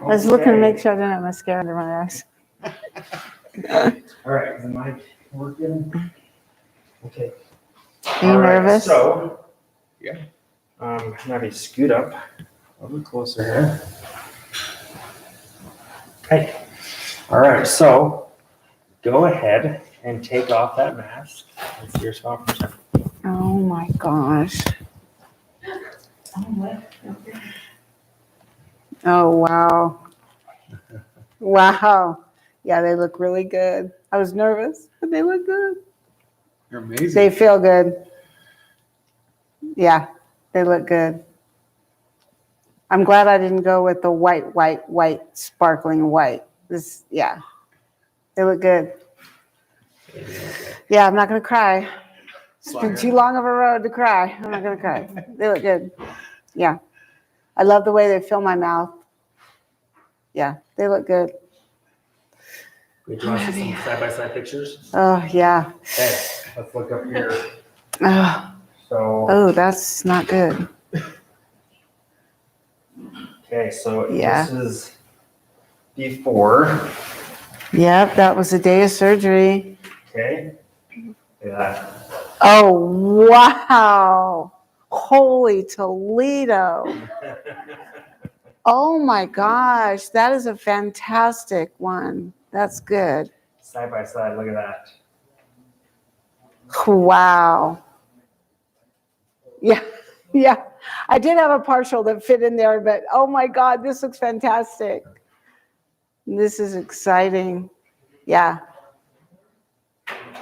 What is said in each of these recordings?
I was looking to make sure I didn't have mascara under my eyes. All right, is the mic working? Okay. Are you nervous? So, yeah. Maybe scoot up a little closer here. Okay. All right, so go ahead and take off that mask. Let's see your smile for a second. Oh my gosh. Oh, wow. Wow. Yeah, they look really good. I was nervous, but they look good. You're amazing. They feel good. Yeah, they look good. I'm glad I didn't go with the white, sparkling white. Yeah, they look good. Yeah, I'm not going to cry. It's been too long of a road to cry. I'm not going to cry. They look good. Yeah. I love the way they fill my mouth. Yeah, they look good. Wait, do you want to see some side-by-side pictures? Oh, yeah. Okay, let's look up here. Oh, that's not good. Okay, so Yeah. this is before. Yep, that was the day of surgery. Okay. Look at that. Oh, wow. Holy Toledo. Oh my gosh, that is a fantastic one. That's good. Side by side, look at that. Wow. Yeah, yeah. I did have a partial that fit in there, but oh my God, this looks fantastic. This is exciting. Yeah.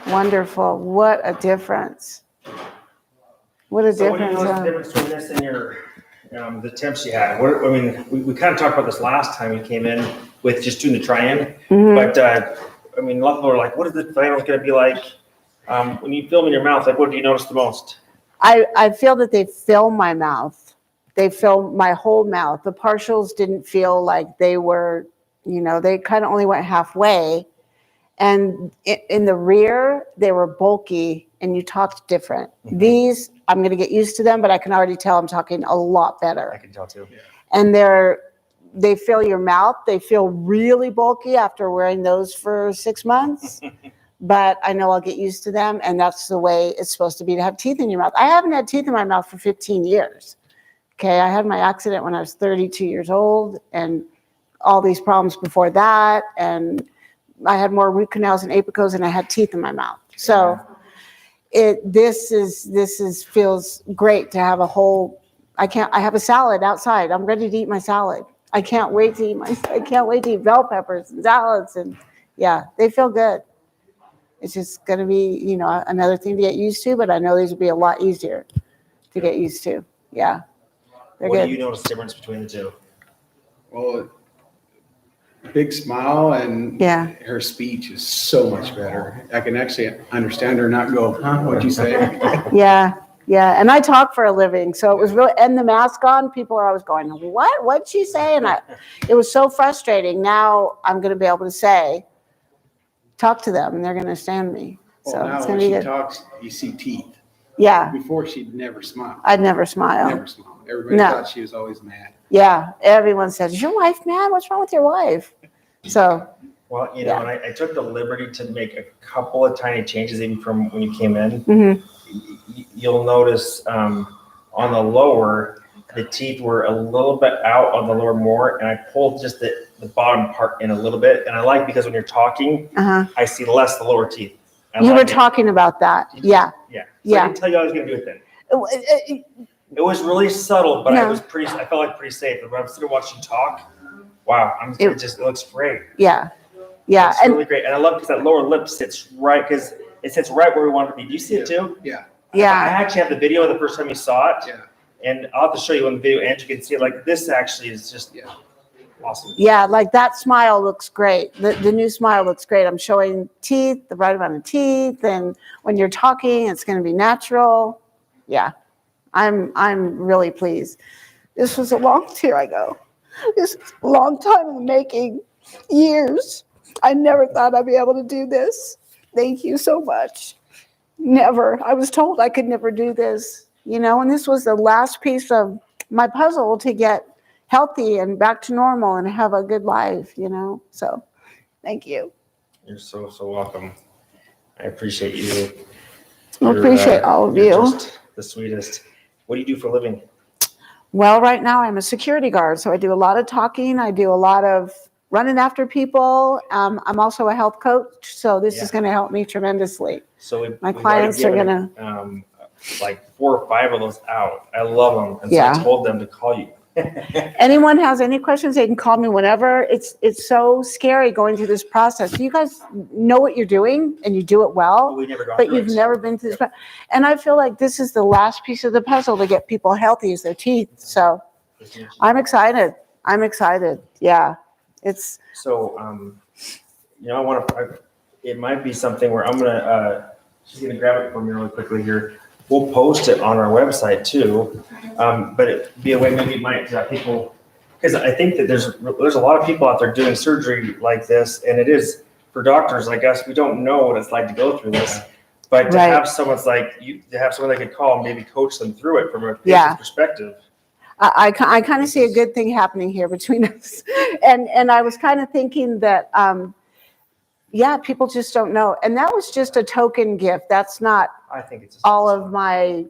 Wonderful. What a difference. What a So what do you difference. notice the difference between this and your the temps you had? What, I mean, we kind of talked about this last time you came in with just doing the try-in, but I mean, a lot of people are like, what is the finals going to be like when you film in your mouth? Like, what do you notice the most? I feel that they fill my mouth. They fill my whole mouth. The partials didn't feel like they were, they kind of only went halfway. And in the rear, they were bulky and you talked different. Mm-hmm. These, I'm going to get used to them, but I can already tell I'm talking a lot better. I can tell too. Yeah. And they fill your mouth. They feel really bulky after wearing those for 6 months. But I know I'll get used to them, and that's the way it's supposed to be, to have teeth in your mouth. I haven't had teeth in my mouth for 15 years. Okay, I had my accident when I was 32 years old, and all these problems before that, and I had more root canals and apicos than I had teeth in my mouth. So this feels great to have a whole. I have a salad outside. I'm ready to eat my salad. I can't wait to eat bell peppers and salads, and yeah, they feel good. It's just going to be, another thing to get used to, but I know these will be a lot easier to get used to. Yeah. They're what good. do you notice the difference between the two? Well, big smile and her speech is so much better. I can actually understand her, not go, huh, what'd you say? Yeah. And I talk for a living. So it was really, and the mask on, people are always going, what'd she say? And it was so frustrating. Now I'm going to be able to talk to them and they're going to understand me. Well, so now it's when going to be she good. Talks, you see teeth. Yeah. Before she'd never smile. I'd never smile. Never smile. Everybody thought she was always mad. Yeah. Everyone said, is your wife mad? What's wrong with your wife? So. Well, and I took the liberty to make a couple of tiny changes even from when you came in. Mm-hmm. You'll notice on the lower, the teeth were a little bit out on the lower more, and I pulled just the bottom part in a little bit. And I like, because when you're talking, I see less the lower teeth. You were talking about that. Yeah. Yeah. So I didn't tell you I was going to do it then. It was really subtle, but I felt like pretty safe. But when I'm sitting watching you talk, wow, it looks great. Yeah. Yeah. It's really great. And I love because that lower lip sits right, because it sits right where we want it to be. Do you see it too? Yeah. Yeah. I actually have the video the first time you saw it. Yeah. And I'll have to show you on the video, and you can see it. Like, this actually is just awesome. Yeah, like that smile looks great. The new smile looks great. I'm showing teeth, the right amount of teeth, and when you're talking, it's going to be natural. Yeah, I'm really pleased. This was a long This was a long time in the making, years. I never thought I'd be able to do this. Thank you so much. Never. I was told I could never do this, and this was the last piece of my puzzle to get healthy and back to normal and have a good life, So thank you. You're so welcome. I appreciate you. I appreciate all of You're you. just the sweetest. What do you do for a living? Well, right now I'm a security guard, so I do a lot of talking. I do a lot of running after people. I'm also a health coach, so this is going to help me tremendously. So my clients are going to like 4 or 5 of those out. I love them, and so I told them to call you. Anyone has any questions, they can call me whenever. It's so scary going through this process. You guys know what you're doing and you do it well, but you've never been through this. And I feel like this is the last piece of the puzzle to get people healthy is their teeth. So I'm excited. Yeah. It's so, it might be something where she's going to grab it for me really quickly here. We'll post it on our website too, but it'd be a way maybe it might people, because I think that there's a lot of people out there doing surgery like this, and it is for doctors. I guess we don't know what it's like to go through this, but to have someone that could call and maybe coach them through it from a patient's perspective. I kind of see a good thing happening here between us, and I was kind of thinking that. People just don't know. And that was just a token gift. That's not all of my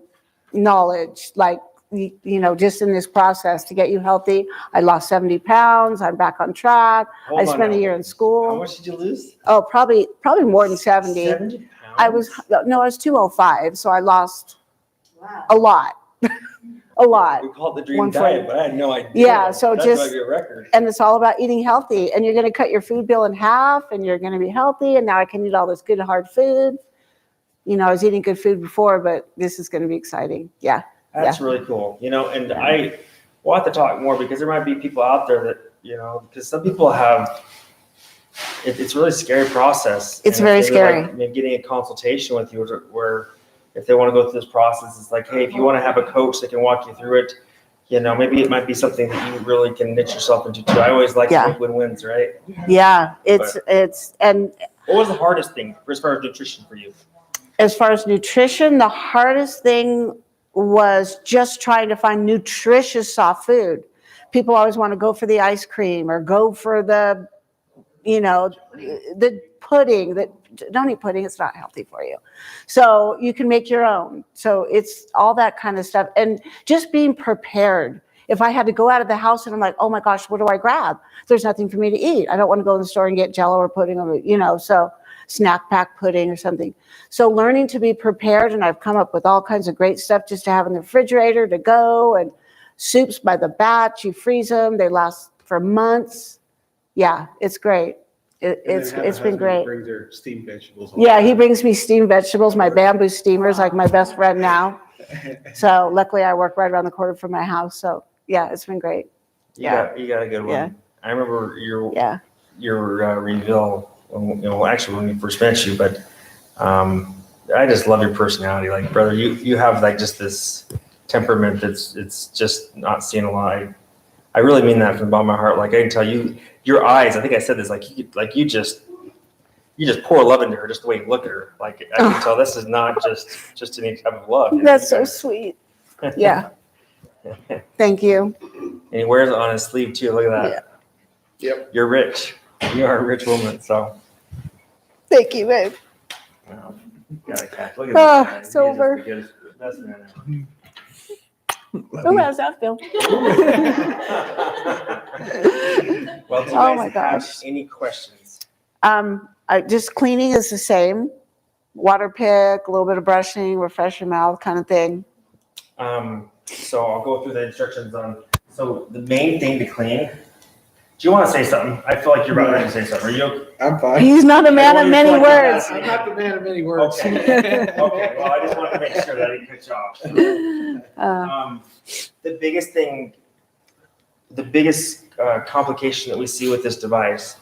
knowledge. Like, just in this process to get you healthy. I lost 70 pounds. I'm back on track. I spent a year in school. How much did you lose? Oh, probably more than 70. 70 pounds? I was 205. So I lost a lot. A lot. We call it the dream diet, but I had no idea. Yeah, so that's just your record. And it's all about eating healthy, and you're going to cut your food bill in half, and you're going to be healthy. And now I can eat all this good hard food. I was eating good food before, but this is going to be exciting. Yeah, that's really cool. And we'll have to talk more because there might be people out there that because some people have. It's a really scary process. It's very scary. Maybe getting a consultation with you where. If they want to go through this process, it's like, hey, if you want to have a coach that can walk you through it, maybe it might be something that you really can niche yourself into too. I always like to make win-wins, right? Yeah, and what was the hardest thing as far as nutrition for you? As far as nutrition, the hardest thing was just trying to find nutritious soft food. People always want to go for the ice cream or go for the pudding. Don't eat pudding, it's not healthy for you. So you can make your own. So it's all that kind of stuff. And just being prepared. If I had to go out of the house and I'm like, oh my gosh, what do I grab? There's nothing for me to eat. I don't want to go in the store and get Jell-O or pudding or, so snack pack pudding or something. So learning to be prepared, and I've come up with all kinds of great stuff just to have in the refrigerator to go, and soups by the batch, you freeze them, they last for months. Yeah, it's great. It's been great. Brings their steamed vegetables. Yeah, he brings me steamed vegetables. My bamboo steamer is like my best friend now. So luckily I work right around the corner from my house. So yeah, it's been great. You got a good one. Yeah. I remember your reveal actually when we first met you, but I just love your personality. Like, brother, you have like just this temperament it's just not seen a lot. I really mean that from the bottom of my heart. Like, I can tell you, your eyes, I think I said this, you just pour love into her just the way you look at her. Like, I can tell this is not just any type of love. That's so sweet. Yeah. Thank you. And he wears it on his sleeve too. Look at that. Yeah. Yep. You're rich. You are a rich woman. So. Thank you, babe. Wow. Look at this guy. It's over. He is the best man ever. Who has that, Phil? Well, do you guys have any questions? Just cleaning is the same. Water pick, a little bit of brushing, refresh your mouth kind of thing. So I'll go through the instructions on. So the main thing to clean. Do you want to say something? I feel like you're about ready to say something. Are you? I'm fine. He's not a man of many words. I'm not the man of many words. Okay. Well, I just wanted to make sure that I didn't cut you off. The biggest complication that we see with this device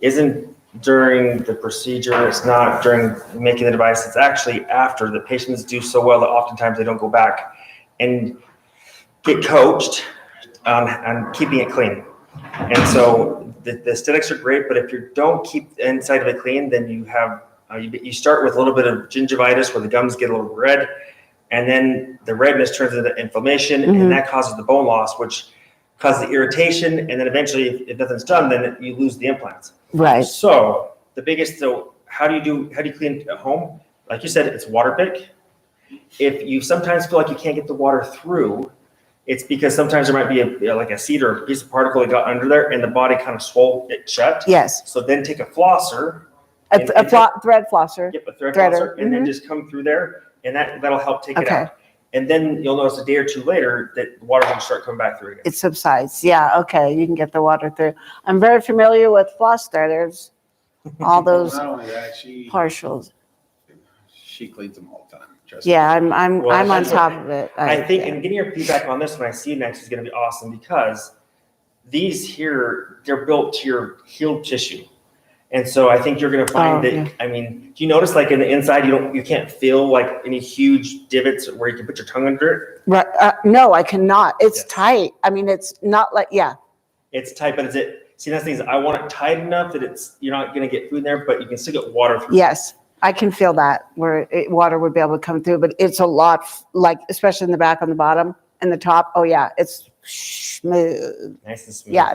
isn't during the procedure. It's not during making the device. It's actually after. The patients do so well that oftentimes they don't go back and get coached on keeping it clean. And so the aesthetics are great, but if you don't keep the inside of it clean, then you have you start with a little bit of gingivitis where the gums get a little red, and then the redness turns into inflammation, and that causes the bone loss, which causes irritation, and then eventually if nothing's done, then you lose the implants. Right. So how do you clean at home? Like you said, it's water pick. If you sometimes feel like you can't get the water through, it's because sometimes there might be a seed or a piece of particle that got under there and the body kind of swole it shut. Yes. So then take a flosser. Thread flosser. Yep, a thread Threader. flosser, and then just come through there, and that'll help take it Okay. out. And then you'll notice a day or two later that the water will start coming back through again. It subsides. Yeah. Okay. You can get the water through. I'm very familiar with floss threaders. All those Not only that, partials. she cleans them all the time. Trust me. Yeah. I'm Well, on that's top of it. I think, and getting your feedback on this when I see you next is going to be awesome, because these here, they're built to your healed tissue. And so I think you're going to find that, yeah. I mean, do you notice like in the inside, you can't feel like any huge divots where you can put your tongue under it? Right. No, I cannot. It's Yes. tight. I mean, it's not like, yeah. It's tight, but see, that's the thing is I want it tight enough that you're not going to get food in there, but you can still get water through. Yes. I can feel that where water would be able to come through, but it's a lot, like, especially in the back on the bottom and the top. Oh yeah. It's smooth. Nice and smooth. Yeah.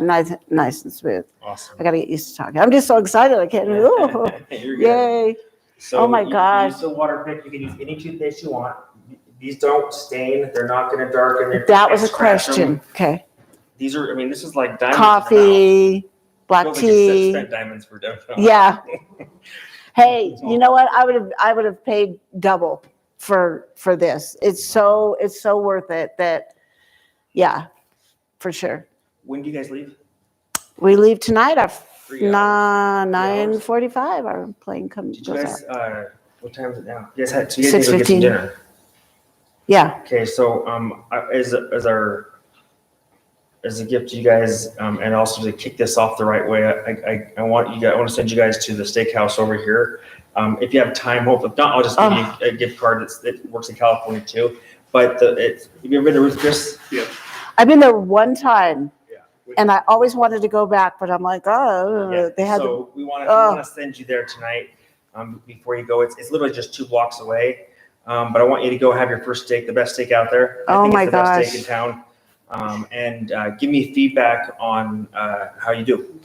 Nice and smooth. Awesome. I got to get used to talking. I'm just so excited. I can't. Oh, You're good. yay. So Oh my you gosh. use the water pick. You can use any toothpaste you want. These don't stain. They're not going to darken. That was a Scratch them. question. Okay. These are, I mean, this is like diamonds. Coffee, black Feels like you tea. spent diamonds for downtown. Yeah. Hey, you know what? I would have paid double for this. It's so worth it that, yeah, for sure. When do you guys leave? We leave tonight at 3 hours. 9:45. Our plane comes. Did you goes guys, out. what time is it now? You guys need to go get some 6:15. dinner. Yeah. Okay, so as a gift to you guys, and also to kick this off the right way, I want to send you guys to the steakhouse over here. If you have time, if not, I'll just give you a gift card that works in California too. But have you ever been to Ruth Chris? Yeah. I've been there one time, Yeah. and I always wanted to go back, but I'm like, Yeah. they had. So we want to send you there tonight. Before you go, it's literally just 2 blocks away. But I want you to go have your first steak, the best steak out there. I think my it's the best gosh. steak in town. And give me feedback on how you do.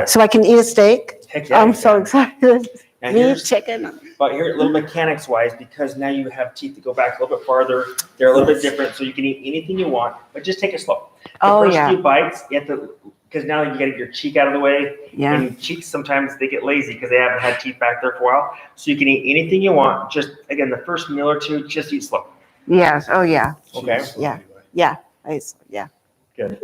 So I can eat a steak. Heck yeah, I'm you so can. excited. And Meat, here's- chicken. But here, little mechanics wise, because now you have teeth that go back a little bit farther, they're a little bit different, so you can eat anything you want, but just take it slow. The Oh, first yeah. few bites, you have to, because now you get your cheek out of the way. Yeah. And cheeks sometimes they get lazy because they haven't had teeth back there for a while. So you can eat anything you want. Just again, the first meal or two, just eat slow. Yes. Oh yeah. Okay. Yeah. Yeah. Yeah. Good.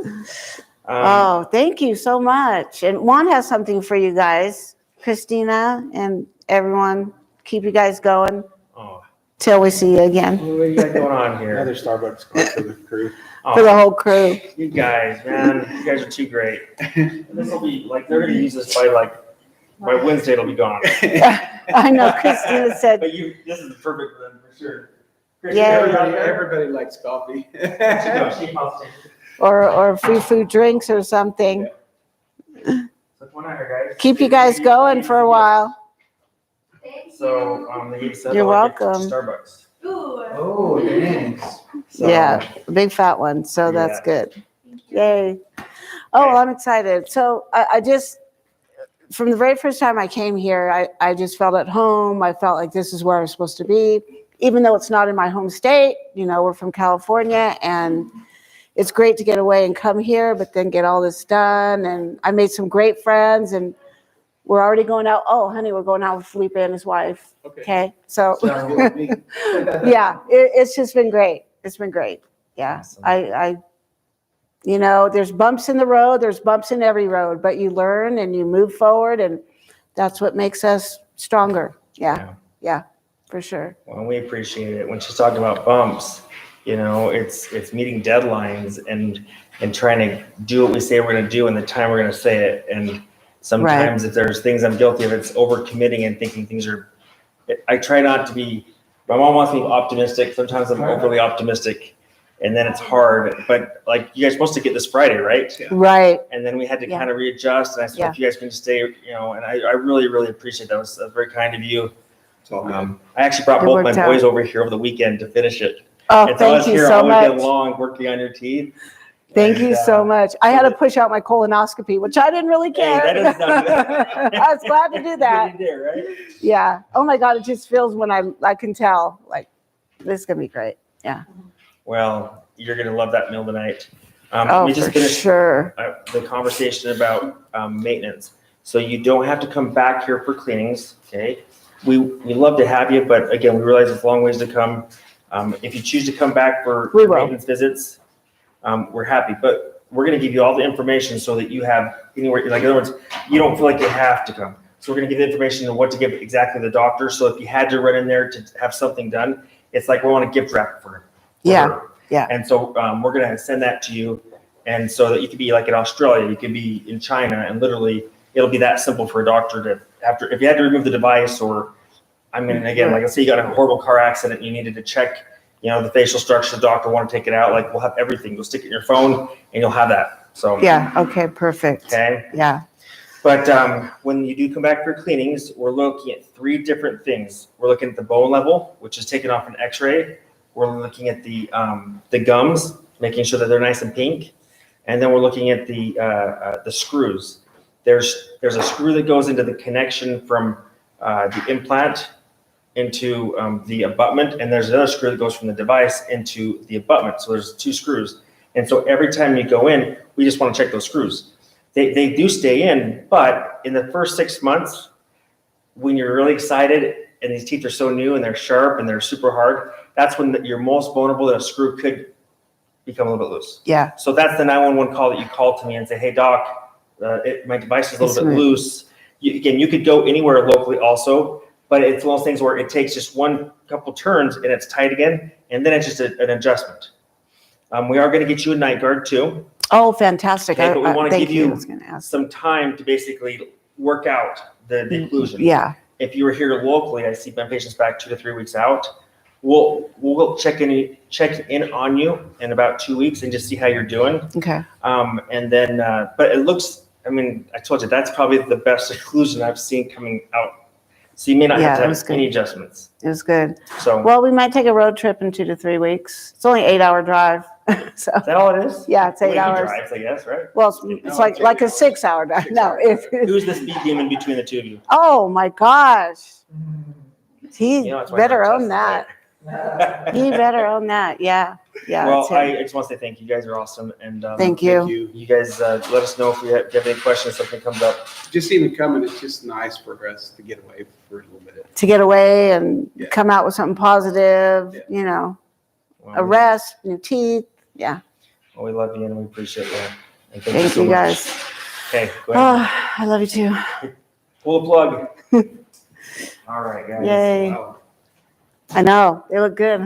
Oh, thank you so much. And Juan has something for you guys, Christina and everyone. Keep you guys going Oh, till we see you again. what do you got going on here? Another Starbucks card for the crew. Oh, For the whole crew. you guys, man, you guys are too great. This will be like they're gonna use this by Wednesday. It'll be gone. I know Christina said, But this is the perfect one for sure. Yeah. Everybody likes coffee. or free food drinks or something. Guys. Keep you guys going for a while. So they gave us You're $7 gift to welcome. Starbucks. Oh, thanks. So, Yeah, a big fat one. So that's Yeah. good. Yay. Oh, well, I'm excited. So I just, from the very first time I came here, I just felt at home. I felt like this is where I was supposed to be, even though it's not in my home state. You know, we're from California, and it's great to get away and come here, but then get all this done. And I made some great friends, and we're already going out. Oh, honey, we're going out with Felipe and his wife. Okay. So, Sounds good with me. yeah, it's just been great. It's been great. Yeah. Awesome. You know, there's bumps in the road, there's bumps in every road, but you learn and you move forward, and that's what makes us stronger. Yeah, for sure. Well, we appreciate it. When she's talking about bumps, you know, it's meeting deadlines and trying to do what we say we're going to do in the time we're going to say it. And sometimes if there's things I'm guilty of, it's overcommitting and thinking things are. I try not to be. My mom wants me to be optimistic. Sometimes I'm overly optimistic, and then it's hard. But like you guys are supposed to get this Friday, right? Yeah. Right. And then we had to Yeah. kind of readjust. And I said, if you guys can just stay, you know, and I really, really appreciate that. It was very kind of you. It's all good. I actually brought It both my worked out. boys over here over the weekend to finish it. Oh, And so I thank was you here so all weekend much. long working on your teeth. Thank you And, so much. I had to push out my colonoscopy, which I didn't really care. Hey, that doesn't sound good. I was glad to do that. You did, right? Yeah. Oh my God, it just feels when I can tell, like, this is gonna be great. Yeah. Well, you're gonna love that meal tonight. Oh, We just for finished sure. the conversation about maintenance. So you don't have to come back here for cleanings, okay? We love to have you, but again, we realize it's a long ways to come. If you choose to come back for We will. maintenance visits, we're happy, but we're gonna give you all the information so that you have anywhere, like in other words, you don't feel like you have to come. So we're gonna give you information on what to give exactly the doctor. So if you had to run in there to have something done, it's like we want a gift wrap for her. Yeah. Yeah. And so we're gonna send that to you, and so that you could be like in Australia, you could be in China, and literally it'll be that simple for a doctor to after if you had to remove the device, or I mean again, like let's say you got a horrible car accident, and you needed to check, the facial structure, the doctor want to take it out, like we'll have everything. You'll stick it in your phone, and you'll have that. So Yeah. Okay. Perfect. okay. Yeah. But when you do come back for cleanings, we're looking at 3 different things. We're looking at the bone level, which is taken off an X-ray. We're looking at the gums, making sure that they're nice and pink, and then we're looking at the screws. There's a screw that goes into the connection from the implant into the abutment, and there's another screw that goes from the device into the abutment. So there's 2 screws, and so every time you go in, we just want to check those screws. They do stay in, but in the first 6 months, when you're really excited and these teeth are so new and they're sharp and they're super hard, that's when you're most vulnerable that a screw could become a little bit loose. Yeah. So that's the 911 call that you call to me and say, hey, doc, my device is a little bit loose. You could go anywhere locally also, but it's one of those things where it takes just one couple turns and it's tight again, and then it's just an adjustment. We are going to get you a night guard too. Oh, fantastic. Okay, but we want to give you I was gonna ask. some time to basically work out the occlusion. Yeah. If you were here locally, I see my patients back 2 to 3 weeks out. We'll check in on you in about 2 weeks and just see how you're doing. Okay. And then, but it looks, I mean, I told you, that's probably the best occlusion I've seen coming out. So you may not have to have any adjustments. It was good. So, Well, we might take a road trip in 2 to 3 weeks. It's only 8-hour drive. So is that all it is? yeah, it's 8 Well, he hours. drives, I guess, right? Well, it's like a 6-hour drive. No, Who's the speed demon between the two of you? oh my gosh. He That's why better I'm own that. tested, He better own that. Yeah. Yeah. Well, that's it. I just want to say thank you. You guys are awesome. And Thank you. You guys let us know if you have any questions, something comes up. Just even coming, it's just nice for us to get away for a little bit. To get away and Yeah. come out with something positive, Well, a rest, new teeth. Yeah. Well, we love you and we appreciate you. And Thank so you much. guys. Okay, go ahead. Oh, I love you too. Pull the plug. All right, guys. Yay. Wow. I know. They look good, huh?